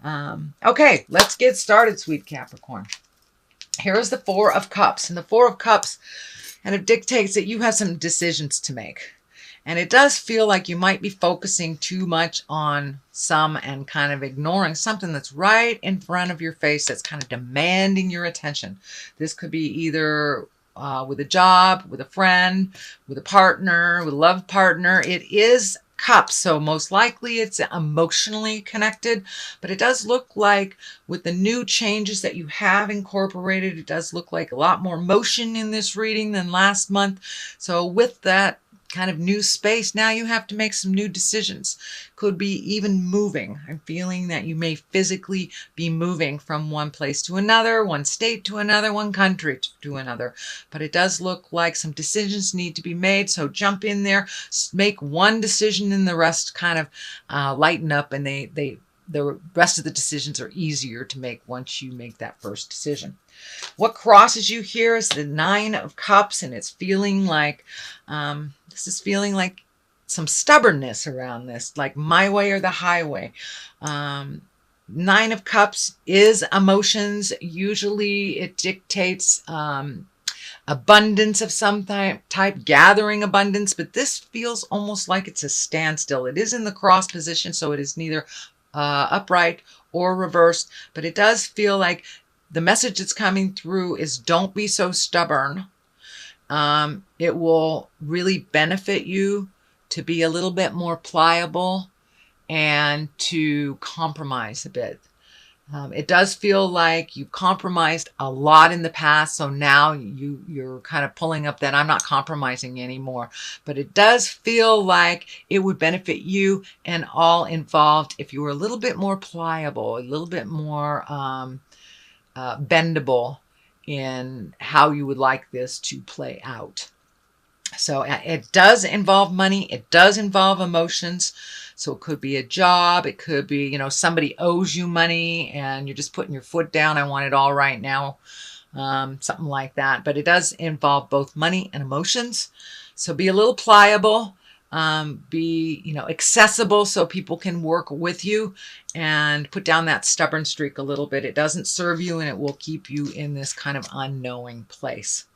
Okay, let's get started, sweet Capricorn. Here is the Four of Cups. And the Four of Cups kind of dictates that you have some decisions to make. And it does feel like you might be focusing too much on some and kind of ignoring something that's right in front of your face that's kind of demanding your attention. This could be either with a job, with a friend, with a partner, with a love partner. It is Cups, so most likely it's emotionally connected, but it does look like with the new changes that you have incorporated, it does look like a lot more motion in this reading than last month. So with that kind of new space, now you have to make some new decisions. Could be even moving. I'm feeling that you may physically be moving from one place to another, one state to another, one country to another. But it does look like some decisions need to be made. So jump in there, make one decision, and the rest kind of lighten up, and the rest of the decisions are easier to make once you make that first decision. What crosses you here is the Nine of Cups, and it's feeling like this is feeling like some stubbornness around this, like my way or the highway. Nine of Cups is emotions. Usually it dictates abundance of some type, gathering abundance, but this feels almost like it's a standstill. It is in the cross position, so it is neither upright or reversed, but it does feel like the message that's coming through is don't be so stubborn. It will really benefit you to be a little bit more pliable and to compromise a bit. It does feel like you compromised a lot in the past, so now you're kind of pulling up that I'm not compromising anymore. But it does feel like it would benefit you and all involved if you were a little bit more pliable, a little bit more bendable in how you would like this to play out. So it does involve money. It does involve emotions. So it could be a job. It could be, somebody owes you money and you're just putting your foot down. I want it all right now. Something like that. But it does involve both money and emotions. So be a little pliable. Be, accessible so people can work with you, and put down that stubborn streak a little bit. It doesn't serve you, and it will keep you in this kind of unknowing place.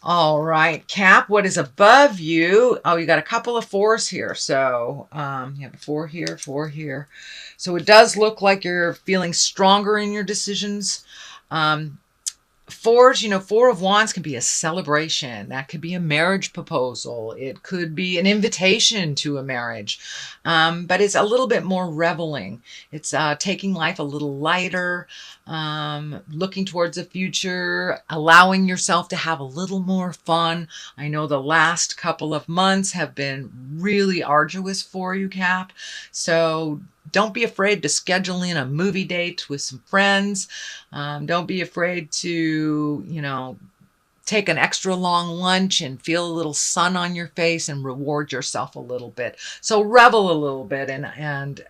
All right, Cap, what is above you? Oh, you got a couple of fours here. So you have a four here, four here. So it does look like you're feeling stronger in your decisions. Fours, Four of Wands can be a celebration. That could be a marriage proposal. It could be an invitation to a marriage. But it's a little bit more reveling. It's taking life a little lighter, looking towards the future, allowing yourself to have a little more fun. I know the last couple of months have been really arduous for you, Cap. So don't be afraid to schedule in a movie date with some friends. Don't be afraid to, take an extra long lunch and feel a little sun on your face and reward yourself a little bit. So revel a little bit, and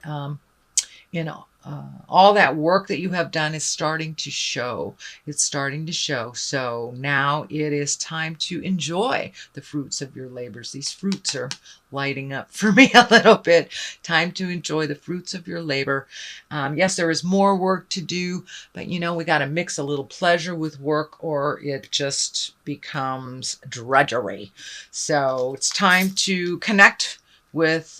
all that work that you have done is starting to show. It's starting to show. So now it is time to enjoy the fruits of your labors. These fruits are lighting up for me a little bit. Time to enjoy the fruits of your labor. Yes, there is more work to do, but we got to mix a little pleasure with work, or it just becomes drudgery. So it's time to connect with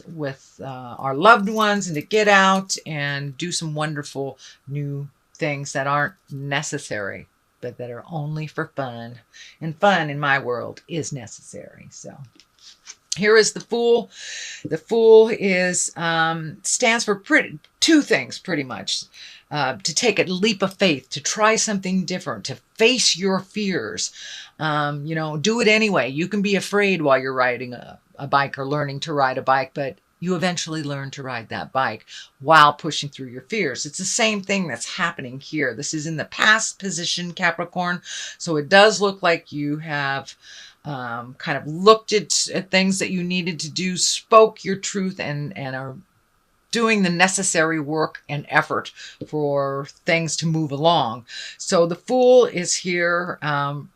our loved ones and to get out and do some wonderful new things that aren't necessary, but that are only for fun. And fun in my world is necessary. So here is the Fool. The Fool is stands for two things pretty much. To take a leap of faith, to try something different, to face your fears. Do it anyway. You can be afraid while you're riding a bike or learning to ride a bike, but you eventually learn to ride that bike while pushing through your fears. It's the same thing that's happening here. This is in the past position, Capricorn. So it does look like you have kind of looked at things that you needed to do, spoke your truth, and are doing the necessary work and effort for things to move along. So the Fool is here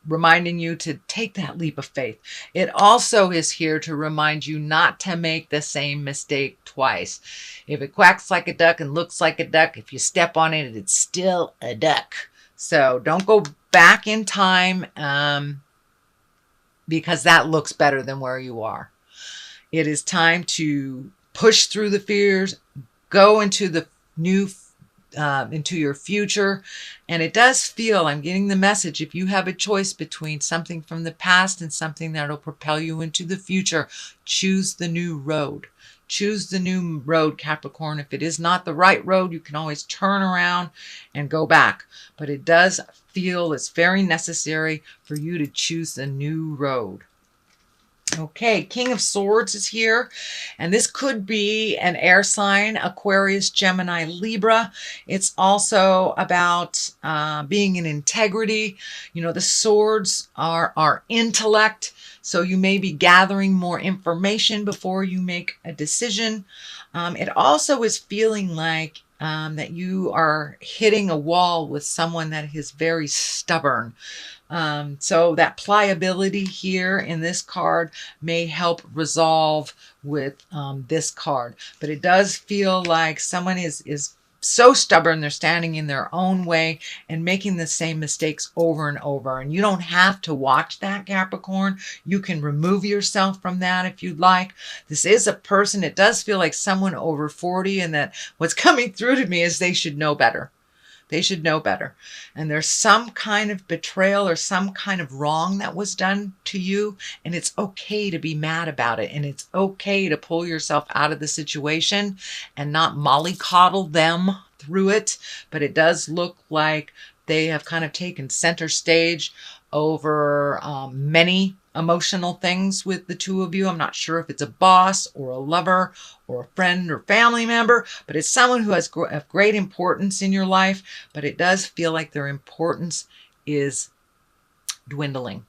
reminding you to take that leap of faith. It also is here to remind you not to make the same mistake twice. If it quacks like a duck and looks like a duck, if you step on it, it's still a duck. So don't go back in time because that looks better than where you are. It is time to push through the fears, go into the new into your future. And it does feel, I'm getting the message, if you have a choice between something from the past and something that'll propel you into the future, choose the new road. Choose the new road, Capricorn. If it is not the right road, you can always turn around and go back. But it does feel it's very necessary for you to choose the new road. Okay, King of Swords is here, and this could be an air sign, Aquarius, Gemini, Libra. It's also about being in integrity. You know, the swords are our intellect, so you may be gathering more information before you make a decision. It also is feeling like that you are hitting a wall with someone that is very stubborn. So that pliability here in this card may help resolve with this card. But it does feel like someone is so stubborn, they're standing in their own way and making the same mistakes over and over. And you don't have to watch that, Capricorn. You can remove yourself from that if you'd like. This is a person, it does feel like someone over 40, and that what's coming through to me is they should know better. They should know better. And there's some kind of betrayal or some kind of wrong that was done to you. And it's okay to be mad about it. And it's okay to pull yourself out of the situation and not mollycoddle them through it. But it does look like they have kind of taken center stage over many emotional things with the two of you. I'm not sure if it's a boss or a lover or a friend or family member, but it's someone who has great importance in your life, but it does feel like their importance is dwindling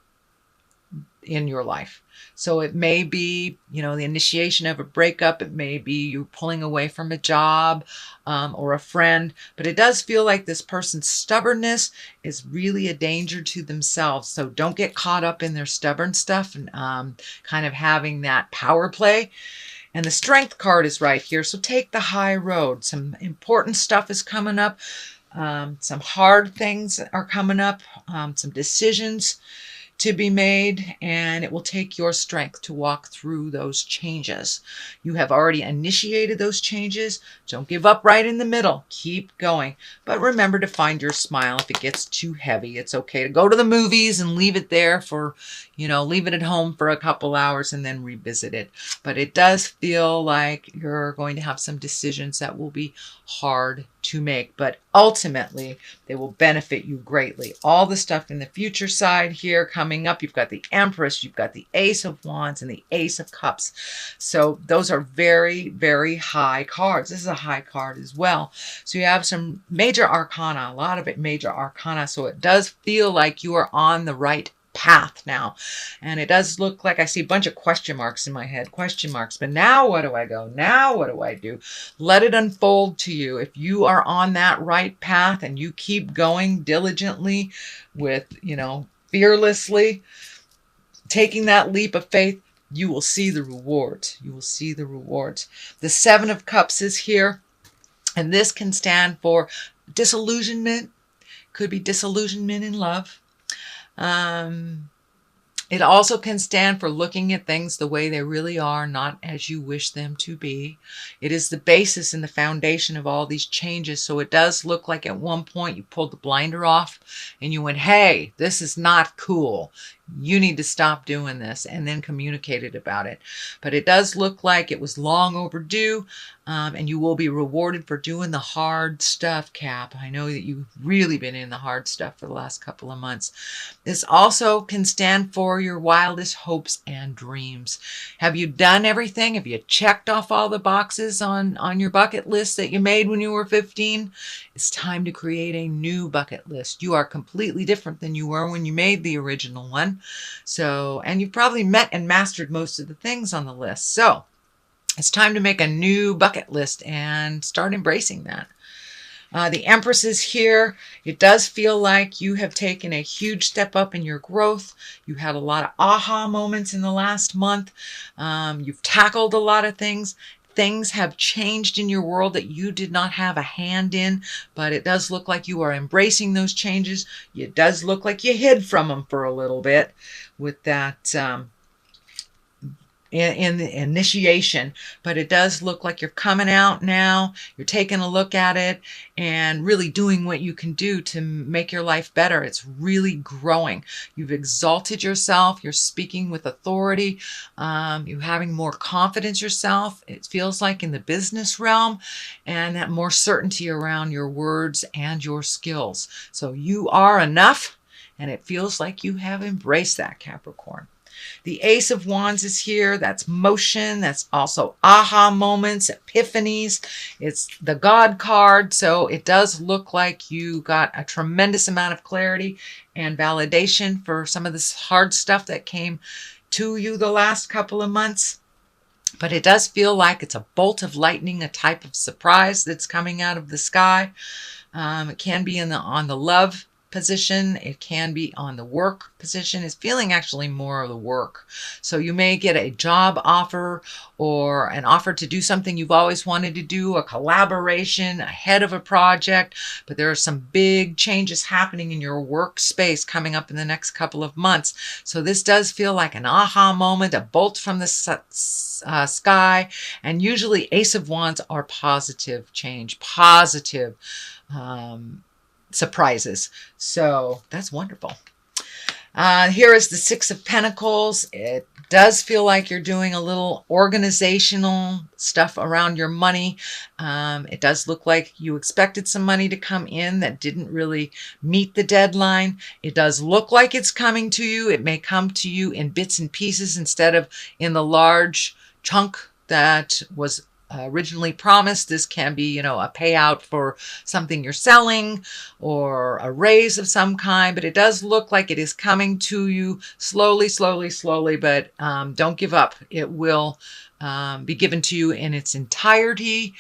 in your life. So it may be, you know, the initiation of a breakup. It may be you pulling away from a job or a friend. But it does feel like this person's stubbornness is really a danger to themselves. So don't get caught up in their stubborn stuff and kind of having that power play. And the Strength card is right here. So take the high road. Some important stuff is coming up. Some hard things are coming up. Some decisions to be made, and it will take your strength to walk through those changes. You have already initiated those changes. Don't give up right in the middle. Keep going. But remember to find your smile. If it gets too heavy, it's okay to go to the movies and leave it there for, you know, leave it at home for a couple hours and then revisit it. But it does feel like you're going to have some decisions that will be hard to make, but ultimately they will benefit you greatly. All the stuff in the future side here coming up, you've got the Empress, you've got the Ace of Wands and the Ace of Cups. So those are very, very high cards. This is a high card as well. So you have some major arcana, a lot of it major arcana. So it does feel like you are on the right path now. And it does look like I see a bunch of question marks in my head, question marks. But now where do I go? Now what do I do? Let it unfold to you. If you are on that right path and you keep going diligently with, you know, fearlessly, taking that leap of faith, you will see the rewards. You will see the rewards. The Seven of Cups is here, and this can stand for disillusionment. Could be disillusionment in love. It also can stand for looking at things the way they really are, not as you wish them to be. It is the basis and the foundation of all these changes. So it does look like at one point you pulled the blinder off and you went, hey, this is not cool. You need to stop doing this, and then communicated about it. But it does look like it was long overdue, and you will be rewarded for doing the hard stuff, Cap. I know that you've really been in the hard stuff for the last couple of months. This also can stand for your wildest hopes and dreams. Have you done everything? Have you checked off all the boxes on your bucket list that you made when you were 15? It's time to create a new bucket list. You are completely different than you were when you made the original one. So, and you've probably met and mastered most of the things on the list. So it's time to make a new bucket list and start embracing that. The Empress is here. It does feel like you have taken a huge step up in your growth. You had a lot of aha moments in the last month. You've tackled a lot of things. things have changed in your world that you did not have a hand in, but it does look like you are embracing those changes. It does look like you hid from them for a little bit with that in the initiation, but it does look like you're coming out now. You're taking a look at it and really doing what you can do to make your life better. It's really growing. You've exalted yourself. You're speaking with authority. You're having more confidence yourself. It feels like in the business realm, and that more certainty around your words and your skills. So you are enough, and it feels like you have embraced that, Capricorn. The Ace of Wands is here. That's motion. That's also aha moments, epiphanies. It's the God card. So it does look like you got a tremendous amount of clarity and validation for some of this hard stuff that came to you the last couple of months. But it does feel like it's a bolt of lightning, a type of surprise that's coming out of the sky. It can be on the love position. It can be on the work position. It's feeling actually more of the work. So you may get a job offer or an offer to do something you've always wanted to do, a collaboration ahead of a project, but there are some big changes happening in your workspace coming up in the next couple of months. So this does feel like an aha moment, a bolt from the sky, and usually Ace of Wands are positive change, positive surprises. So that's wonderful. Here is the Six of Pentacles. It does feel like you're doing a little organizational stuff around your money. It does look like you expected some money to come in that didn't really meet the deadline. It does look like it's coming to you. It may come to you in bits and pieces instead of in the large chunk that was originally promised. This can be, a payout for something you're selling or a raise of some kind, but it does look like it is coming to you slowly, slowly, slowly, but don't give up. It will be given to you in its entirety.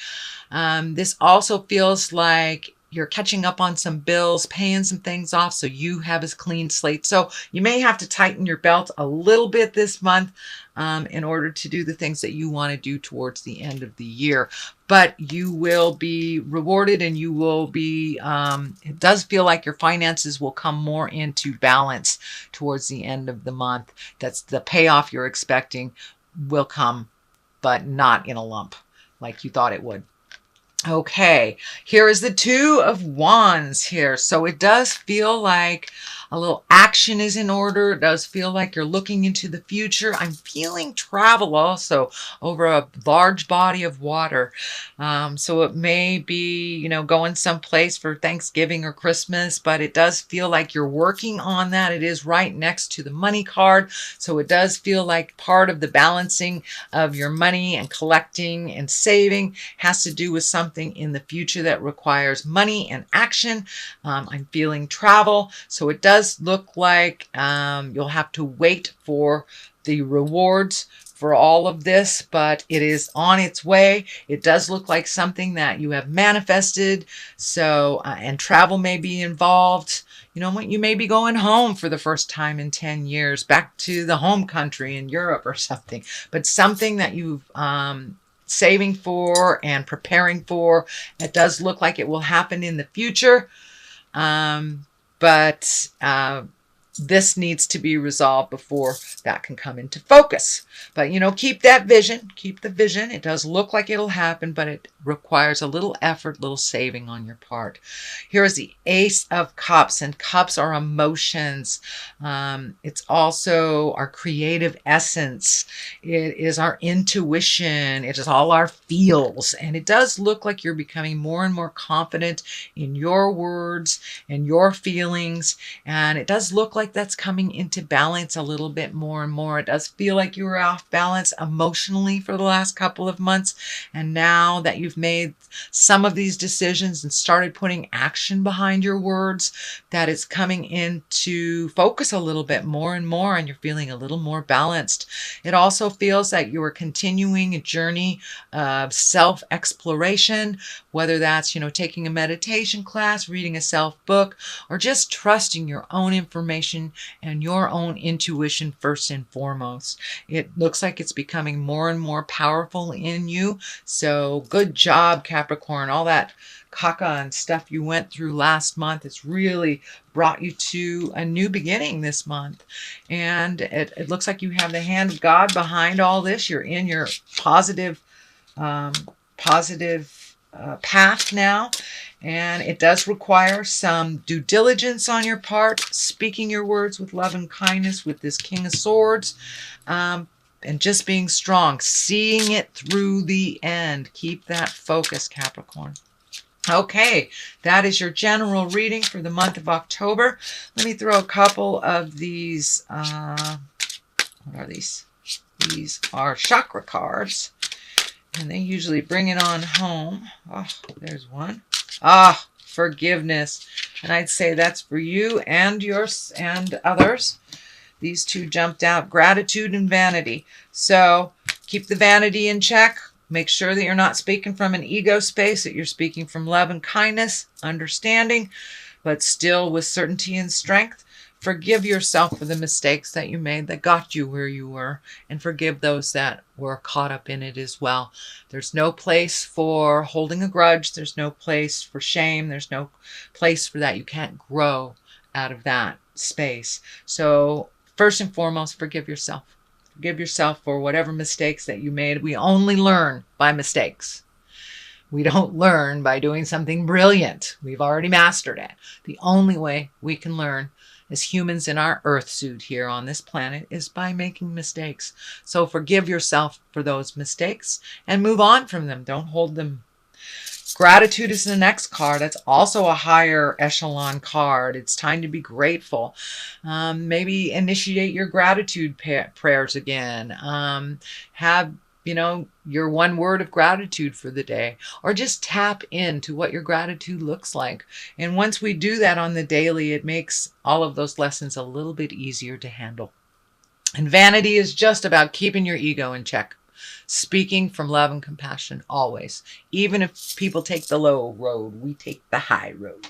This also feels like you're catching up on some bills, paying some things off so you have a clean slate. So you may have to tighten your belt a little bit this month in order to do the things that you want to do towards the end of the year. But you will be rewarded, and you will be, it does feel like your finances will come more into balance towards the end of the month. That's the payoff you're expecting will come, but not in a lump like you thought it would. Okay, here is the Two of Wands here. So it does feel like a little action is in order. It does feel like you're looking into the future. I'm feeling travel also over a large body of water. So it may be, going someplace for Thanksgiving or Christmas, but it does feel like you're working on that. It is right next to the money card. So it does feel like part of the balancing of your money and collecting and saving has to do with something in the future that requires money and action. I'm feeling travel. So it does look like you'll have to wait for the rewards for all of this, but it is on its way. It does look like something that you have manifested. So, and travel may be involved. You may be going home for the first time in 10 years, back to the home country in Europe or something, but something that you've saving for and preparing for. It does look like it will happen in the future. But this needs to be resolved before that can come into focus. But, keep that vision, keep the vision. It does look like it'll happen, but it requires a little effort, little saving on your part. Here is the Ace of Cups, and cups are emotions. It's also our creative essence. It is our intuition. It is all our feels. And it does look like you're becoming more and more confident in your words and your feelings. And it does look like that's coming into balance a little bit more and more. It does feel like you were off balance emotionally for the last couple of months. And now that you've made some of these decisions and started putting action behind your words, that it's coming into focus a little bit more and more, and you're feeling a little more balanced. It also feels like you are continuing a journey of self-exploration, whether that's, taking a meditation class, reading a self-book, or just trusting your own information compassion and your own intuition first and foremost. It looks like it's becoming more and more powerful in you. So good job, Capricorn. All that caca and stuff you went through last month, it's really brought you to a new beginning this month. And it looks like you have the hand of God behind all this. You're in your positive path now. And it does require some due diligence on your part, speaking your words with love and kindness with this King of Swords, and just being strong, seeing it through the end. Keep that focus, Capricorn. Okay, that is your general reading for the month of October. Let me throw a couple of these, what are these? These are chakra cards, and they usually bring it on home. Oh, there's one. Ah, forgiveness. And I'd say that's for you and yours and others. These two jumped out, gratitude and vanity. So keep the vanity in check. Make sure that you're not speaking from an ego space, that you're speaking from love and kindness, understanding, but still with certainty and strength. Forgive yourself for the mistakes that you made that got you where you were, and forgive those that were caught up in it as well. There's no place for holding a grudge. There's no place for shame. There's no place for that. You can't grow out of that space. So first and foremost, forgive yourself. Forgive yourself for whatever mistakes that you made. We only learn by mistakes. We don't learn by doing something brilliant. We've already mastered it. The only way we can learn as humans in our earth suit here on this planet is by making mistakes. So forgive yourself for those mistakes and move on from them. Don't hold them. Gratitude is the next card. That's also a higher echelon card. It's time to be grateful. Maybe initiate your gratitude prayers again. Have, your one word of gratitude for the day, or just tap into what your gratitude looks like. And once we do that on the daily, it makes all of those lessons a little bit easier to handle. And vanity is just about keeping your ego in check. Speaking from love and compassion always. Even if people take the low road, we take the high road.